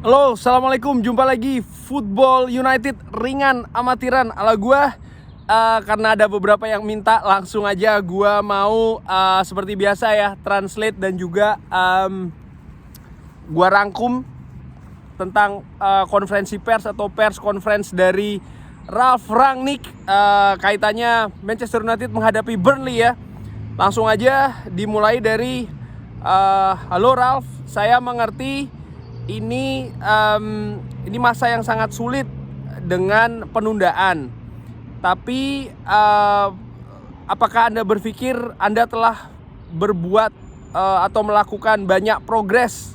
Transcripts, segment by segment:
Halo, assalamualaikum. Jumpa lagi Football United ringan amatiran ala gua. Karena ada beberapa yang minta, langsung aja gua mau seperti biasa ya translate dan juga gua rangkum tentang konferensi pers atau pers conference dari Ralf Rangnick kaitannya Manchester United menghadapi Burnley ya. Langsung aja dimulai dari halo Ralf, saya mengerti ini masa yang sangat sulit dengan penundaan. Tapi apakah Anda berpikir Anda telah berbuat atau melakukan banyak progres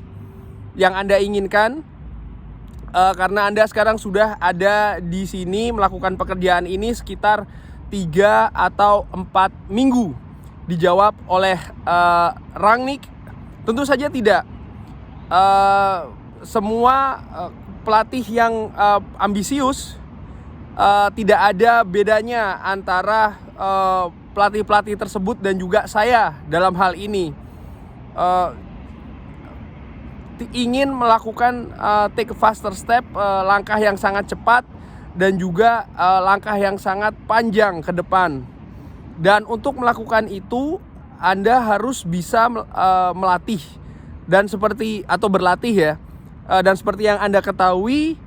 yang Anda inginkan? Karena Anda sekarang sudah ada di sini melakukan pekerjaan ini sekitar 3 atau 4 minggu. Dijawab oleh Rangnick, tentu saja tidak. Semua pelatih yang ambisius, tidak ada bedanya antara pelatih-pelatih tersebut dan juga saya dalam hal ini. Ingin melakukan take a faster step, langkah yang sangat cepat dan juga langkah yang sangat panjang ke depan. Dan untuk melakukan itu Anda harus bisa melatih dan berlatih ya. Dan seperti yang Anda ketahui,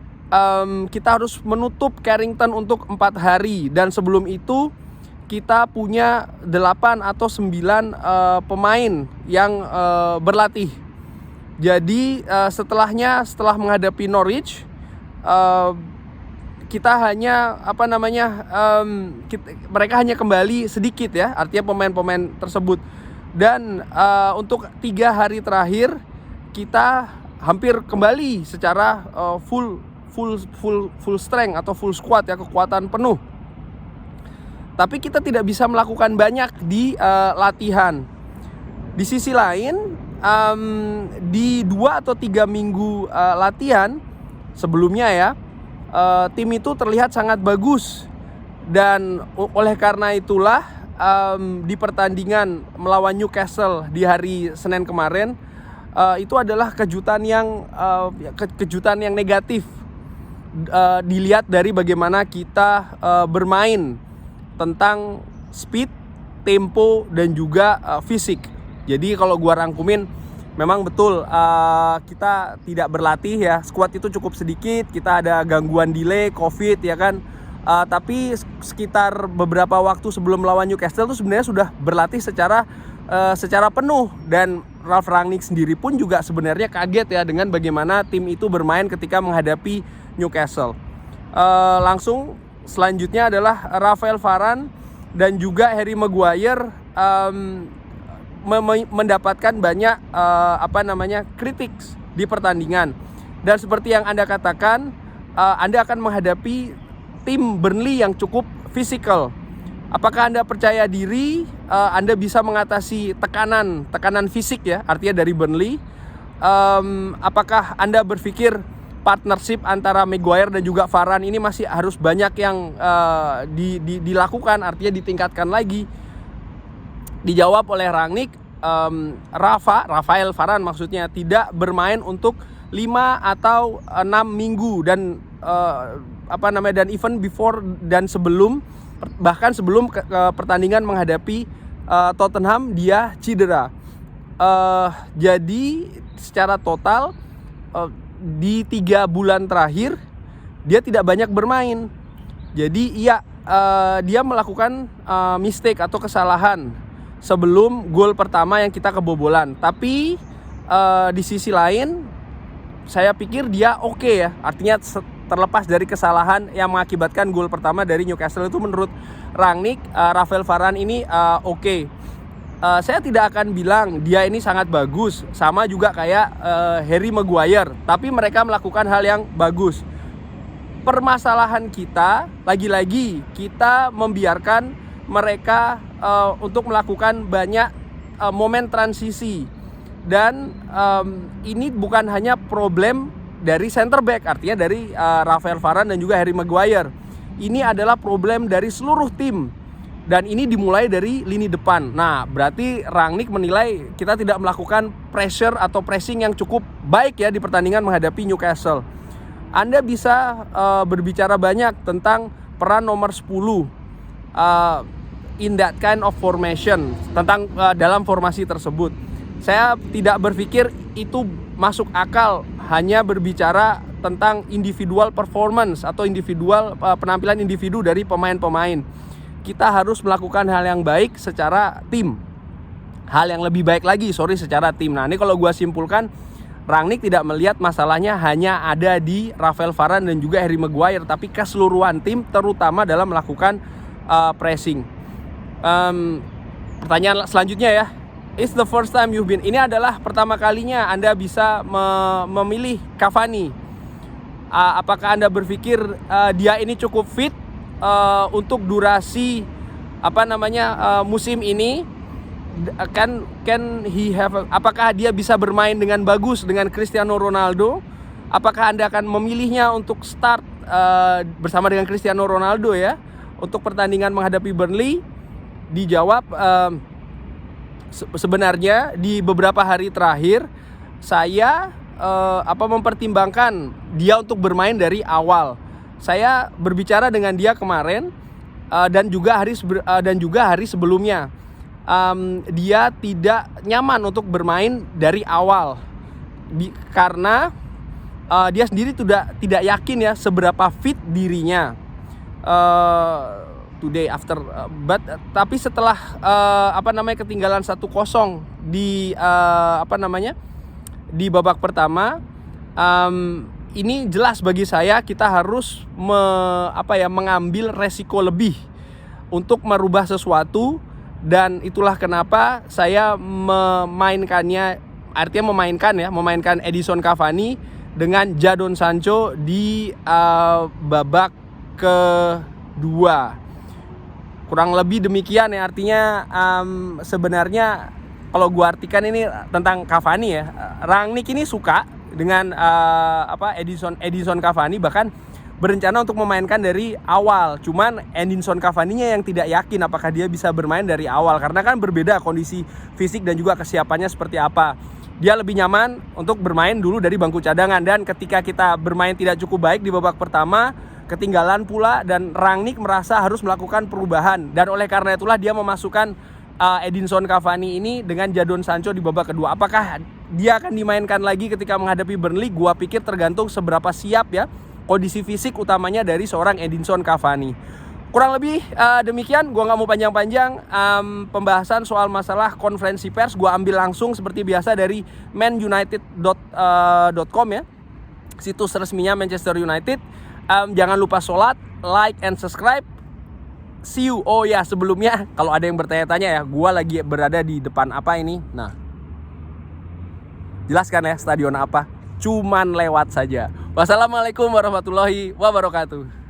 kita harus menutup Carrington untuk 4 hari. Dan sebelum itu kita punya 8 atau 9 pemain yang berlatih. Jadi setelah menghadapi Norwich, kita hanya mereka hanya kembali sedikit ya, artinya pemain-pemain tersebut. Dan untuk 3 hari terakhir kita hampir kembali secara full strength atau full squad ya, kekuatan penuh. Tapi kita tidak bisa melakukan banyak di latihan. Di sisi lain, di 2 atau 3 minggu latihan sebelumnya ya, tim itu terlihat sangat bagus. Dan oleh karena itulah di pertandingan melawan Newcastle di hari Senin kemarin, itu adalah kejutan yang negatif. Dilihat dari bagaimana kita bermain tentang speed, tempo dan juga fisik. Jadi kalau gua rangkumin, memang betul kita tidak berlatih ya. Squad itu cukup sedikit, kita ada gangguan delay, COVID ya kan. Tapi sekitar beberapa waktu sebelum melawan Newcastle itu sebenarnya sudah berlatih secara penuh. Dan Ralf Rangnick sendiri pun juga sebenarnya kaget ya dengan bagaimana tim itu bermain ketika menghadapi Newcastle. Langsung selanjutnya adalah Rafael Varane dan juga Harry Maguire mendapatkan banyak kritik di pertandingan. Dan seperti yang Anda katakan, Anda akan menghadapi tim Burnley yang cukup fisikal. Apakah Anda percaya diri Anda bisa mengatasi tekanan fisik ya, artinya dari Burnley? Apakah Anda berpikir partnership antara Maguire dan juga Varane ini masih harus banyak yang dilakukan, artinya ditingkatkan lagi? Dijawab oleh Rangnick, Rafael Varane maksudnya tidak bermain untuk 5 atau 6 minggu dan dan even before dan bahkan sebelum pertandingan menghadapi Tottenham dia cedera. Jadi secara total di 3 bulan terakhir dia tidak banyak bermain. Jadi dia melakukan mistake atau kesalahan sebelum gol pertama yang kita kebobolan. Tapi di sisi lain saya pikir dia oke ya. Artinya terlepas dari kesalahan yang mengakibatkan gol pertama dari Newcastle itu, menurut Rangnick, Rafael Varane ini oke. Saya tidak akan bilang dia ini sangat bagus, sama juga kayak Harry Maguire, tapi mereka melakukan hal yang bagus. Permasalahan kita, lagi-lagi kita membiarkan mereka untuk melakukan banyak momen transisi. Dan ini bukan hanya problem dari center back, artinya dari Rafael Varane dan juga Harry Maguire. Ini adalah problem dari seluruh tim. Dan ini dimulai dari lini depan. Nah, berarti Rangnick menilai kita tidak melakukan pressure atau pressing yang cukup baik ya di pertandingan menghadapi Newcastle. Anda bisa berbicara banyak tentang peran nomor 10 in that kind of formation, tentang dalam formasi tersebut. Saya tidak berpikir itu masuk akal hanya berbicara tentang individual performance atau individual penampilan individu dari pemain-pemain. Kita harus melakukan hal yang baik secara tim. Hal yang lebih baik lagi, secara tim. Nah, ini kalau gue simpulkan, Rangnick tidak melihat masalahnya hanya ada di Rafael Varane dan juga Harry Maguire, tapi keseluruhan tim, terutama dalam melakukan pressing. Pertanyaan selanjutnya ya, is the first time you've been? Ini adalah pertama kalinya Anda bisa memilih Cavani. Apakah Anda berpikir dia ini cukup fit untuk durasi musim ini? Apakah dia bisa bermain dengan bagus dengan Cristiano Ronaldo? Apakah Anda akan memilihnya untuk start bersama dengan Cristiano Ronaldo ya untuk pertandingan menghadapi Burnley? Dijawab, sebenarnya di beberapa hari terakhir saya mempertimbangkan dia untuk bermain dari awal. Saya berbicara dengan dia kemarin dan juga hari sebelumnya. Dia tidak nyaman untuk bermain dari awal karena dia sendiri tidak yakin ya seberapa fit dirinya today after tapi setelah ketinggalan 1-0 di di babak pertama, ini jelas bagi saya kita harus mengambil resiko lebih untuk merubah sesuatu. Dan itulah kenapa saya memainkan Edinson Cavani dengan Jadon Sancho di babak kedua. Kurang lebih demikian ya, artinya sebenarnya kalau gua artikan ini tentang Cavani ya, Rangnick ini suka dengan Edinson Cavani, bahkan berencana untuk memainkan dari awal. Cuman Edinson Cavani-nya yang tidak yakin apakah dia bisa bermain dari awal, karena kan berbeda kondisi fisik dan juga kesiapannya seperti apa. Dia lebih nyaman untuk bermain dulu dari bangku cadangan, dan ketika kita bermain tidak cukup baik di babak pertama, ketinggalan pula, dan Rangnick merasa harus melakukan perubahan, dan oleh karena itulah dia memasukkan Edinson Cavani ini dengan Jadon Sancho di babak kedua. Apakah dia akan dimainkan lagi ketika menghadapi Burnley? Gua pikir tergantung seberapa siap ya kondisi fisik utamanya dari seorang Edinson Cavani. Kurang lebih demikian, gue gak mau panjang-panjang. Pembahasan soal masalah konferensi pers gue ambil langsung seperti biasa dari manunited.com ya, situs resminya Manchester United. Jangan lupa sholat, like, and subscribe. See you. Oh ya, sebelumnya kalau ada yang bertanya-tanya ya, gue lagi berada di depan apa ini? Nah, jelaskan ya stadion apa. Cuman lewat saja. Wassalamualaikum warahmatullahi wabarakatuh.